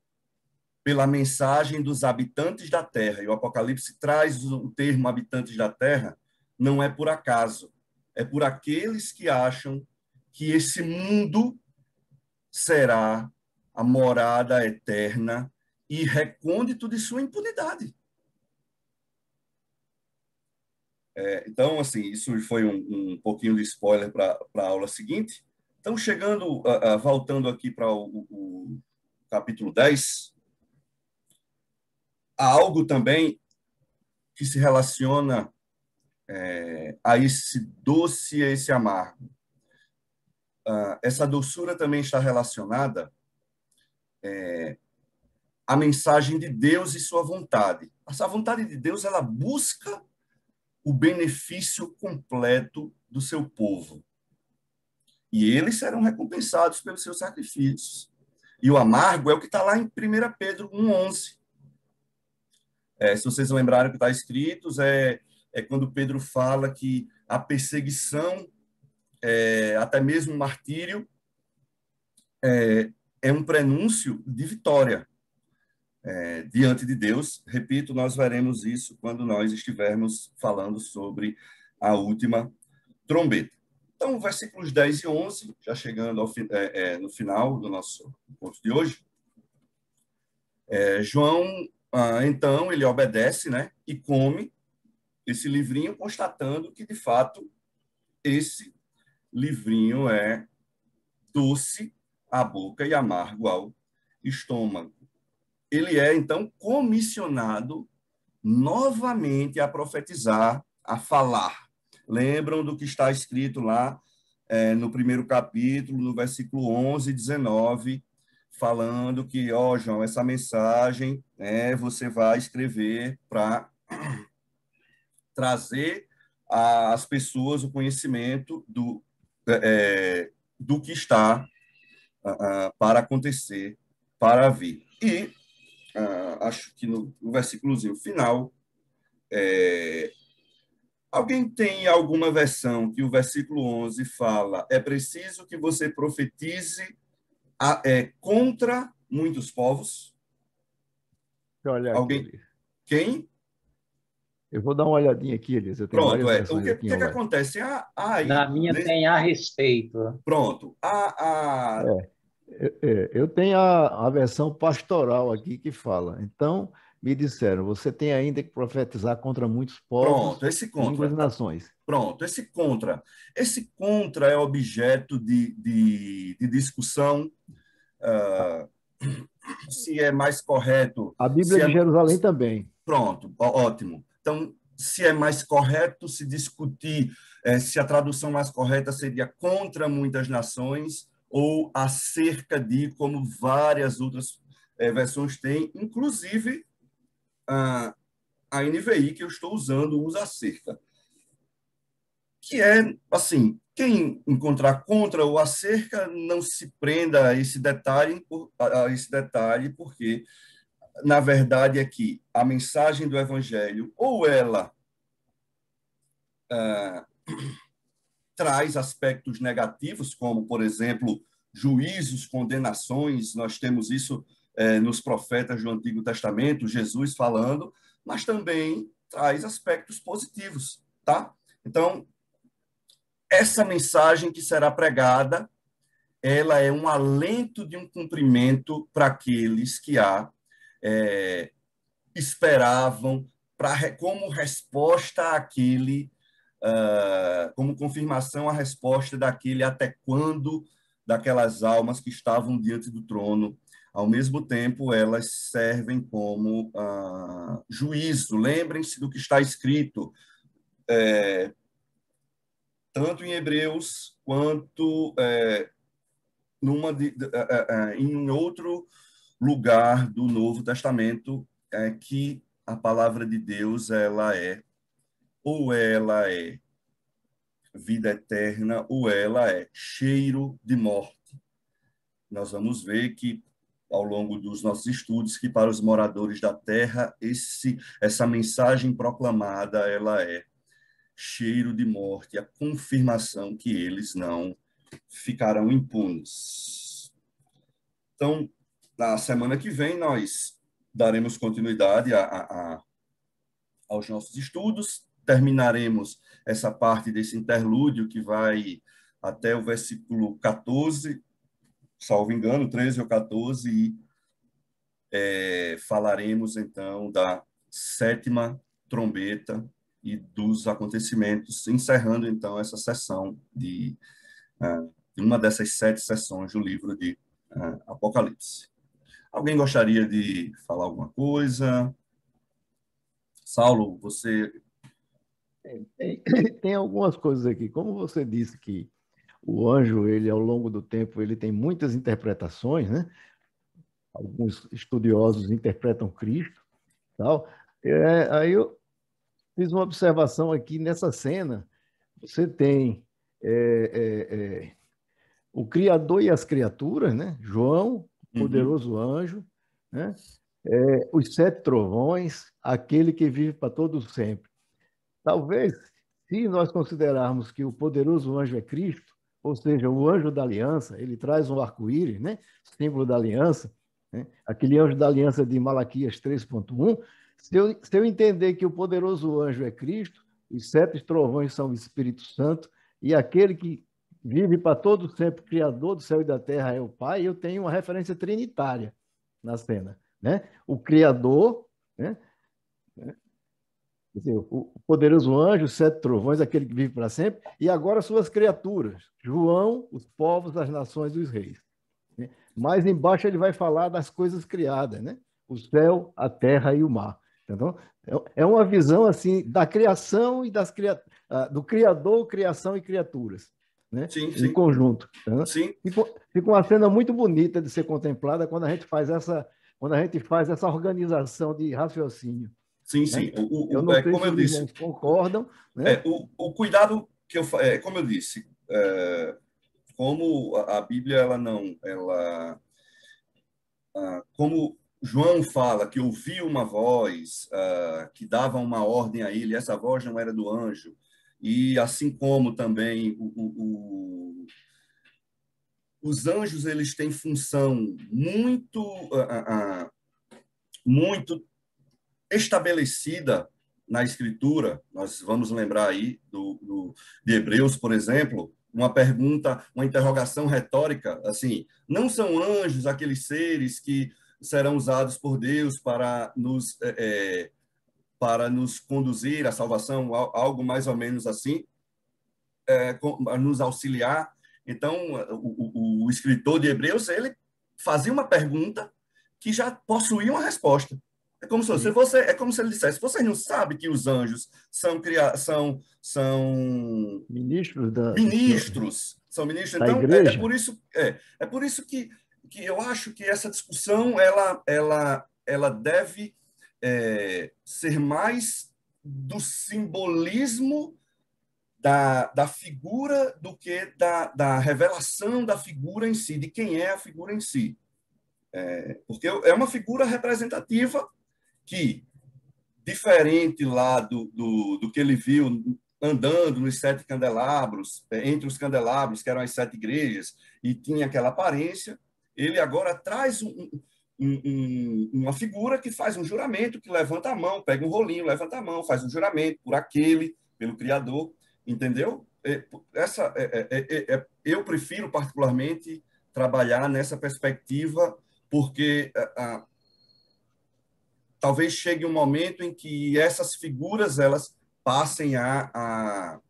pela mensagem dos habitantes da terra. E o Apocalipse traz o termo habitantes da terra, não é por acaso. É por aqueles que acham que esse mundo será a morada eterna e recôndito de sua impunidade. Então, assim, isso foi um pouquinho de spoiler para a aula seguinte. Então, voltando aqui para o capítulo 10, há algo também que se relaciona a esse doce e a esse amargo. Essa doçura também está relacionada à mensagem de Deus e sua vontade. Essa vontade de Deus, ela busca o benefício completo do seu povo. E eles serão recompensados pelos seus sacrifícios. E o amargo é o que está lá em 1 Pedro 1,11. Se vocês lembrarem o que está escrito, é quando Pedro fala que a perseguição, até mesmo o martírio, é um prenúncio de vitória diante de Deus. Repito, nós veremos isso quando nós estivermos falando sobre a última trombeta. Então, versículos 10 e 11, já chegando no final do nosso curso de hoje, João, então, ele obedece, né, e come esse livrinho, constatando que, de fato, esse livrinho é doce à boca e amargo ao estômago. Ele é, então, comissionado novamente a profetizar, a falar. Lembram do que está escrito lá no primeiro capítulo, no versículo 11 e 19, falando que, João, essa mensagem você vai escrever para trazer às pessoas o conhecimento do que está para acontecer, para vir. E acho que no versículozinho final, alguém tem alguma versão que o versículo 11 fala: é preciso que você profetize contra muitos povos? Deixa eu olhar aqui, Alguém? Elias. Quem? Eu vou dar uma olhadinha aqui, Elias. Eu tenho Pronto, várias O versões aqui que online. acontece? Na minha tem a respeito. Pronto. Eu tenho a versão pastoral aqui que fala. Então, me disseram, você tem ainda que profetizar contra muitos povos, Pronto, esse línguas e contra. nações. Pronto, esse contra. Esse contra é objeto de discussão, se é mais correto. A Bíblia de Jerusalém também. Pronto, ótimo. Então, se é mais correto se discutir se a tradução mais correta seria contra muitas nações ou acerca de, como várias outras versões têm, inclusive a NVI que eu estou usando usa acerca. Que é, assim, quem encontrar contra ou acerca, não se prenda a esse detalhe, porque, na verdade, é que a mensagem do Evangelho, ou ela traz aspectos negativos, como, por exemplo, juízos, condenações. Nós temos isso nos profetas do Antigo Testamento, Jesus falando, mas também traz aspectos positivos, tá? Então, essa mensagem que será pregada, ela é um alento de um cumprimento para aqueles que esperavam como resposta àquele, como confirmação à resposta daquele até quando, daquelas almas que estavam diante do trono. Ao mesmo tempo, elas servem como juízo. Lembrem-se do que está escrito, tanto em Hebreus quanto em outro lugar do Novo Testamento, que a palavra de Deus ou ela é vida eterna, ou ela é cheiro de morte. Nós vamos ver que, ao longo dos nossos estudos, que para os moradores da terra, essa mensagem proclamada, ela é cheiro de morte, a confirmação que eles não ficarão impunes. Então, na semana que vem, nós daremos continuidade aos nossos estudos, terminaremos essa parte desse interlúdio que vai até o versículo 14, salvo engano, 13 ou 14, e falaremos, então, da 7ª trombeta e dos acontecimentos, encerrando, então, essa sessão de uma dessas 7 sessões do livro de Apocalipse. Alguém gostaria de falar alguma coisa? Saulo, você... Tem algumas coisas aqui. Como você disse que o anjo, ele ao longo do tempo, ele tem muitas interpretações, né? Alguns estudiosos interpretam Cristo, tal. Aí eu fiz uma observação aqui nessa cena. Você tem o Criador e as criaturas, né? João, poderoso anjo, né? Os 7 trovões, aquele que vive para todo sempre. Talvez, se nós considerarmos que o poderoso anjo é Cristo, ou seja, o anjo da aliança, ele traz um arco-íris, né? Símbolo da aliança, né? Aquele anjo da aliança de Malaquias 3.1, se eu entender que o poderoso anjo é Cristo, os 7 trovões são o Espírito Santo, e aquele que vive para todo sempre, Criador do céu e da terra é o Pai, eu tenho uma referência trinitária na cena, né? O Criador, né? O poderoso anjo, os 7 trovões, aquele que vive para sempre, e agora suas criaturas, João, os povos, as nações dos reis. Mais embaixo ele vai falar das coisas criadas, né? O céu, a terra e o mar. Então, é uma visão assim da criação e do Criador, criação e criaturas, né? Sim, sim. Em conjunto. Tá? Sim. Fica uma cena muito bonita de ser contemplada quando a gente faz essa organização de raciocínio. Sim, sim. Né? Eu não sei como se eu os disse, irmãos concordam. Né? O cuidado que como eu disse, como a Bíblia como João fala que ouviu uma voz que dava uma ordem a ele, essa voz não era do anjo, e assim como também os anjos, eles têm função muito estabelecida na Escritura. Nós vamos lembrar aí de Hebreus, por exemplo, uma pergunta, uma interrogação retórica, assim, não são anjos aqueles seres que serão usados por Deus para nos conduzir à salvação, algo mais ou menos assim, nos auxiliar. Então, o escritor de Hebreus, ele fazia uma pergunta que já possuía uma resposta. É como se ele dissesse: vocês não sabem que os anjos são ministros são ministros. da Então, igreja. por isso que eu acho que essa discussão ela deve ser mais do simbolismo da figura do que da revelação da figura em si, de quem é a figura em si. Porque é uma figura representativa que, diferente lá do que ele viu andando nos 7 candelabros, entre os candelabros, que eram as 7 igrejas, e tinha aquela aparência, ele agora traz uma figura que faz um juramento, que levanta a mão, pega um rolinho, levanta a mão, faz um juramento por aquele, pelo Criador, entendeu? Eu prefiro particularmente trabalhar nessa perspectiva, porque talvez chegue um momento em que essas figuras elas passem a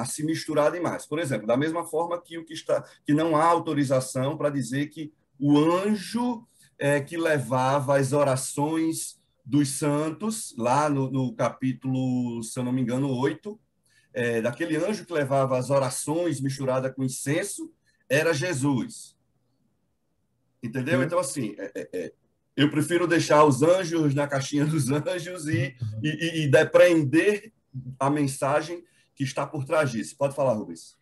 se misturar demais. Por exemplo, da mesma forma que não há autorização para dizer que o anjo que levava as orações dos santos, lá no capítulo, se eu não me engano, 8, daquele anjo que levava as orações misturadas com incenso, era Jesus. Entendeu? Então, assim, eu prefiro deixar os anjos na caixinha dos anjos e depreender a mensagem que está por trás disso. Pode falar, Rubens.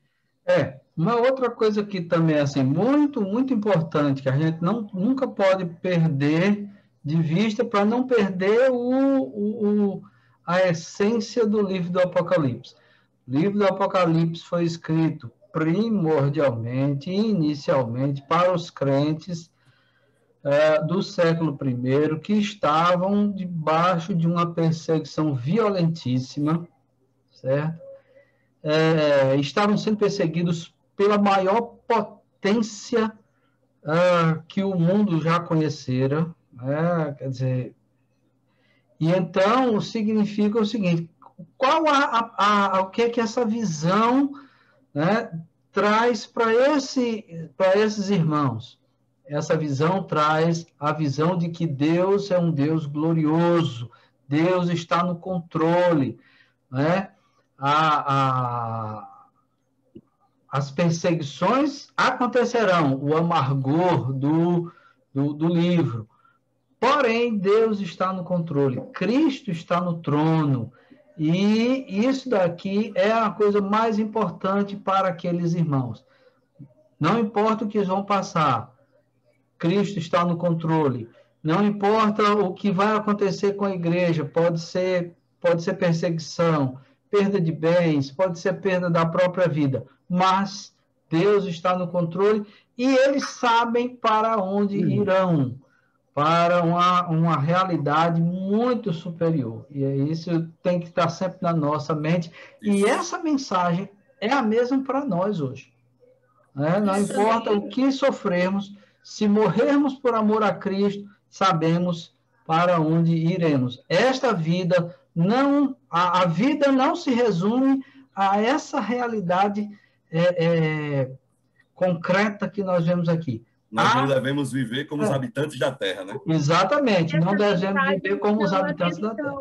Uma outra coisa que também é assim, muito, muito importante, que a gente nunca pode perder de vista para não perder a essência do livro do Apocalipse. O livro do Apocalipse foi escrito primordialmente e inicialmente para os crentes do século I que estavam debaixo de uma perseguição violentíssima, certo? Estavam sendo perseguidos pela maior potência que o mundo já conhecera, quer dizer, e então significa o seguinte: qual o que é que essa visão, né, traz para esses irmãos? Essa visão traz a visão de que Deus é um Deus glorioso, Deus está no controle, né? As perseguições acontecerão, o amargor do livro. Porém, Deus está no controle, Cristo está no trono, e isso daqui é a coisa mais importante para aqueles irmãos. Não importa o que eles vão passar, Cristo está no controle. Não importa o que vai acontecer com a igreja, pode ser perseguição, perda de bens, pode ser perda da própria vida, mas Deus está no controle e eles sabem para onde irão, para uma realidade muito superior. E isso tem que estar sempre na nossa mente. E essa mensagem é a mesma para nós hoje. Não importa o que sofrermos, se morrermos por amor a Cristo, sabemos para onde iremos. Esta vida a vida não se resume a essa realidade concreta que nós vemos aqui. Nós não devemos viver como os habitantes da Terra, né? Exatamente, não devemos viver como os habitantes da Terra.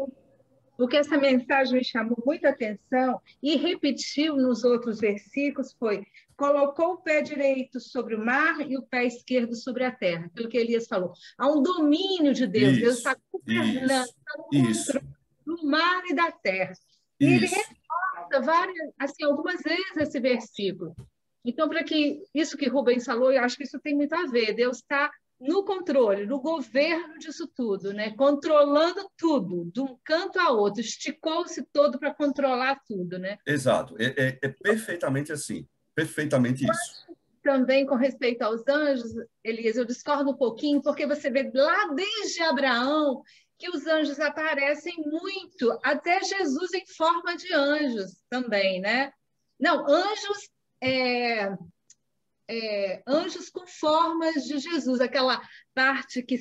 Porque essa mensagem me chamou muita atenção e repetiu nos outros versículos foi: colocou o pé direito sobre o mar e o pé esquerdo sobre a terra. Aquilo que Elias falou. Há um domínio de Deus. Deus está governando, está no controle do mar e da terra. E ele reforça algumas vezes esse versículo. Então, para que isso que Rubens falou, eu acho que isso tem muito a ver. Deus está no controle, no governo disso tudo, né? Controlando tudo, de um canto a outro, esticou-se todo para controlar tudo, né? Exato, é perfeitamente assim, perfeitamente isso. Também com respeito aos anjos, Elias, eu discordo um pouquinho, porque você vê lá desde Abraão que os anjos aparecem muito, até Jesus em forma de anjos também, né? Não, anjos anjos com formas de Jesus, aquela parte que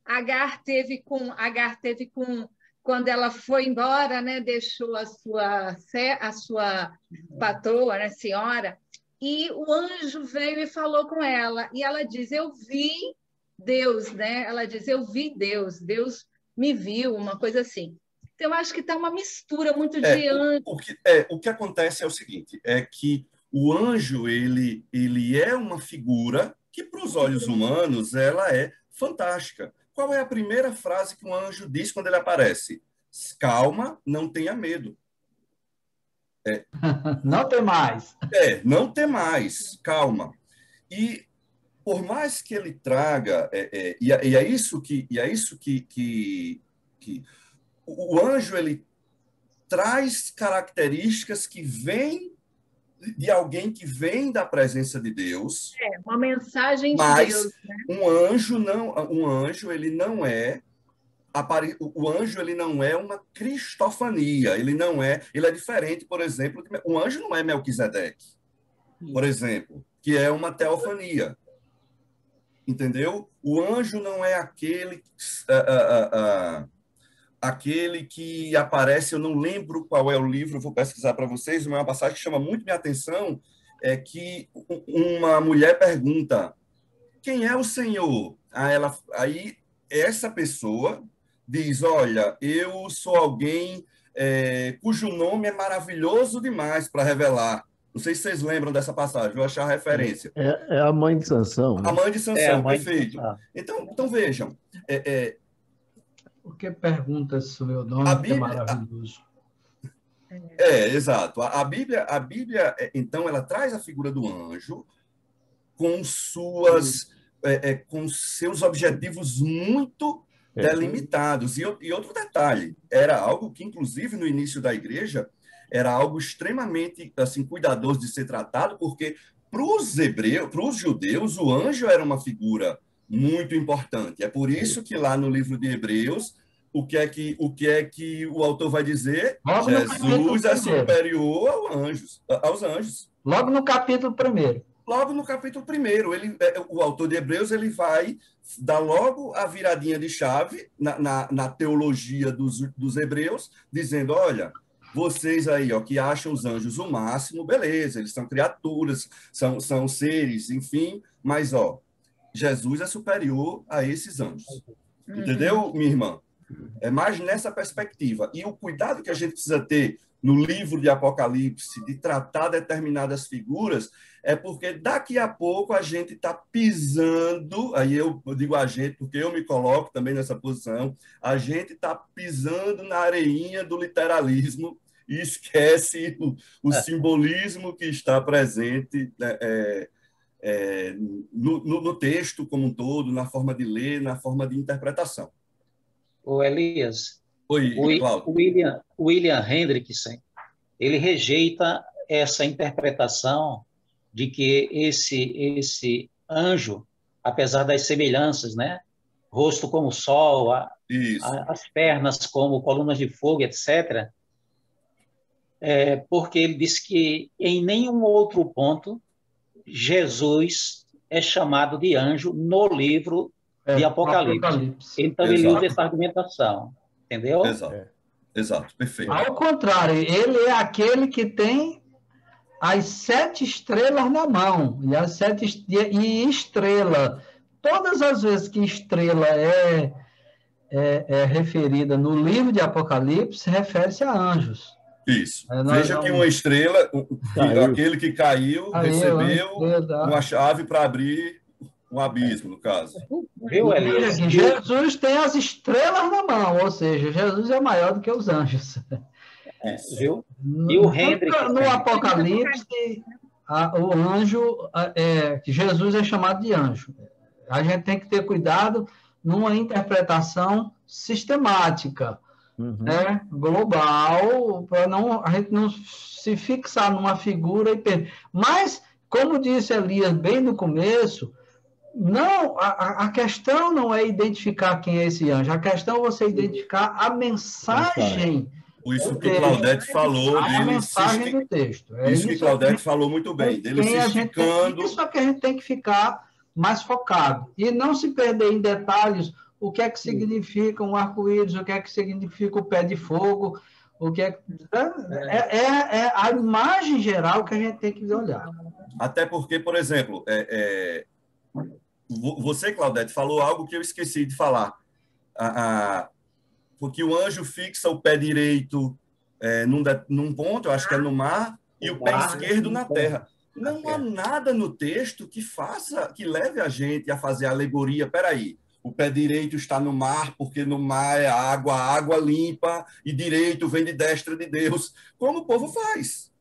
Agar teve com quando ela foi embora, né, deixou a sua patroa, né, senhora, e o anjo veio e falou com ela, e ela diz: eu vi Deus, né? Ela diz: eu vi Deus, Deus me viu, uma coisa assim. Então, eu acho que está uma mistura muito de anjo. O que acontece é o seguinte, é que o anjo, ele é uma figura que, para os olhos humanos, ela é fantástica. Qual é a primeira frase que um anjo diz quando ele aparece? Calma, não tenha medo. Não tem mais. Não tem mais, calma. E por mais que ele traga, e é isso que o anjo, ele traz características que vêm de alguém que vem da presença de Deus. Uma mensagem de mas Deus, né? Um anjo ele não é o anjo ele não é uma cristofania, ele é diferente, por exemplo, o anjo não é Melquisedeque, por exemplo, que é uma teofania. Entendeu? O anjo não é aquele que aparece, eu não lembro qual é o livro, eu vou pesquisar para vocês, mas uma passagem que chama muito minha atenção é que uma mulher pergunta: quem é o Senhor? Aí essa pessoa diz: olha, eu sou alguém cujo nome é maravilhoso demais para revelar. Não sei se vocês lembram dessa passagem, vou achar a referência. É a mãe de Sansão, né? A mãe de Sansão, mãe de perfeito. Sansão. Então vejam, Por que pergunta se o meu nome que é maravilhoso? Exato. A Bíblia, então, ela traz a figura do anjo com com seus objetivos muito delimitados. E outro detalhe, era algo que, inclusive, no início da igreja, era algo extremamente assim, cuidadoso de ser tratado, porque para os judeus, o anjo era uma figura muito importante. É por isso que lá no livro de Hebreus, o que é que o autor vai dizer? Logo Jesus é superior aos anjos. Logo no capítulo 1. Logo no capítulo 1, o autor de Hebreus ele vai dar logo a viradinha de chave na teologia dos hebreus, dizendo: olha, vocês aí, ó, que acham os anjos o máximo, beleza, eles são criaturas, são seres, enfim, mas ó, Jesus é superior a esses anjos. Entendeu, minha irmã? É mais nessa perspectiva. E o cuidado que a gente precisa ter no livro de Apocalipse, de tratar determinadas figuras, é porque daqui a pouco a gente está pisando, aí eu digo a gente, porque eu me coloco também nessa posição, a gente está pisando na areinha do literalismo e esquece o simbolismo que está presente, né, no texto como um todo, na forma de ler, na forma de interpretação. O Elias, Oi, Cláudio. William Hendrickson, ele rejeita essa interpretação de que esse anjo, apesar das semelhanças, né, rosto como o sol, as pernas como colunas de fogo, etc., porque ele diz que em nenhum outro ponto Jesus é chamado de anjo no livro de Apocalipse. Então, ele usa essa argumentação, entendeu? Exato, perfeito. Ao contrário, ele é aquele que tem as 7 estrelas na mão, e estrela. Todas as vezes que estrela é referida no livro de Apocalipse, refere-se a anjos. Isso. Veja que uma estrela, aquele que caiu recebeu uma chave para abrir um abismo, no caso. Viu, Elias? Jesus tem as estrelas na mão, ou seja, Jesus é maior do que os anjos. Viu? E o Hendrick, no Apocalipse, o anjo, Jesus é chamado de anjo. A gente tem que ter cuidado numa interpretação sistemática, né, global, para a gente não se fixar numa figura e perder. Mas, como disse Elias bem no começo, não, a questão não é identificar quem é esse anjo, a questão é você identificar a mensagem. Isso que Claudete falou, a mensagem do texto. Isso que Claudete falou muito bem, dele se esticando. Isso é que a gente tem que ficar mais focado e não se perder em detalhes. O que é que significa um arco-íris? O que é que significa o pé de fogo? O que é a imagem geral que a gente tem que olhar. Até porque, por exemplo, você, Claudete, falou algo que eu esqueci de falar. Porque o anjo fixa o pé direito num ponto, eu acho que é no mar, e o pé esquerdo na terra. Não há nada no texto que leve a gente a fazer a alegoria. Peraí, o pé direito está no mar, porque no mar é água limpa, e direito vem de destra de Deus, como o povo faz.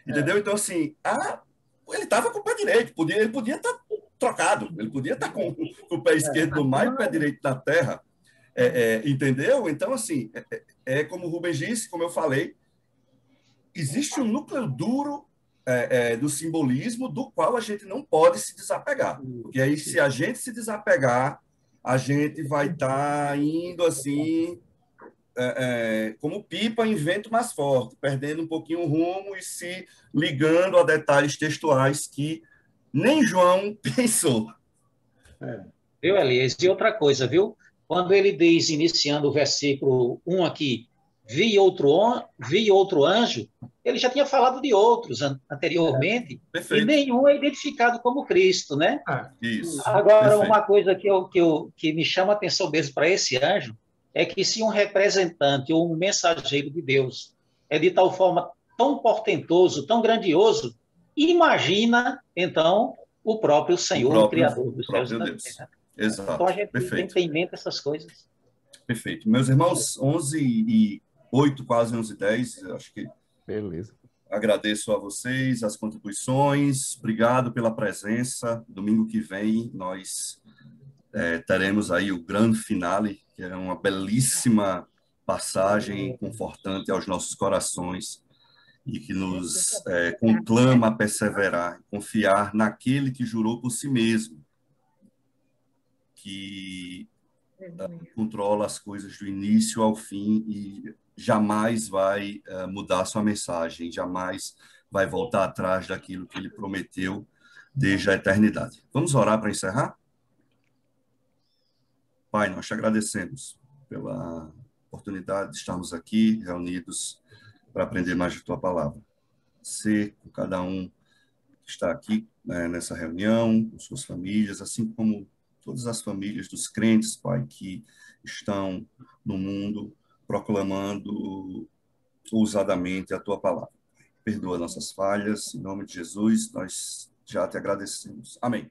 Entendeu? Então, assim, ele estava com o pé direito, ele podia estar trocado, ele podia estar com o pé esquerdo no mar e o pé direito na terra. Entendeu? Então, assim, como o Rubens disse, como eu falei, existe um núcleo duro do simbolismo do qual a gente não pode se desapegar. Porque aí, se a gente se desapegar, a gente vai estar indo assim, como pipa em vento mais forte, perdendo um pouquinho o rumo e se ligando a detalhes textuais que nem João pensou. Viu, Elias? E outra coisa, viu? Quando ele diz, iniciando o versículo 1 aqui, vi outro anjo, ele já tinha falado de outros anteriormente, e nenhum é identificado como Cristo, né? Isso. Agora, perfeito. Uma coisa que me chama a atenção mesmo para esse anjo é que se um representante ou um mensageiro de Deus é de tal forma tão portentoso, tão grandioso, imagina, então, o próprio Senhor, o Criador dos céus e da terra. Exato. Então, a gente tem que ter em mente essas coisas. Perfeito. Meus irmãos, 11h08, quase 11h10, acho que... Beleza. Agradeço a vocês, as contribuições, obrigado pela presença. Domingo que vem nós teremos aí o grande finale, que é uma belíssima passagem confortante aos nossos corações e que nos conclama a perseverar, confiar naquele que jurou por si mesmo, que controla as coisas do início ao fim e jamais vai mudar sua mensagem, jamais vai voltar atrás daquilo que ele prometeu desde a eternidade. Vamos orar para encerrar? Pai, nós te agradecemos pela oportunidade de estarmos aqui reunidos para aprender mais de tua palavra. Ser com cada um que está aqui nessa reunião, com suas famílias, assim como todas as famílias dos crentes, Pai, que estão no mundo proclamando ousadamente a tua palavra. Perdoa nossas falhas, em nome de Jesus, nós já te agradecemos. Amém.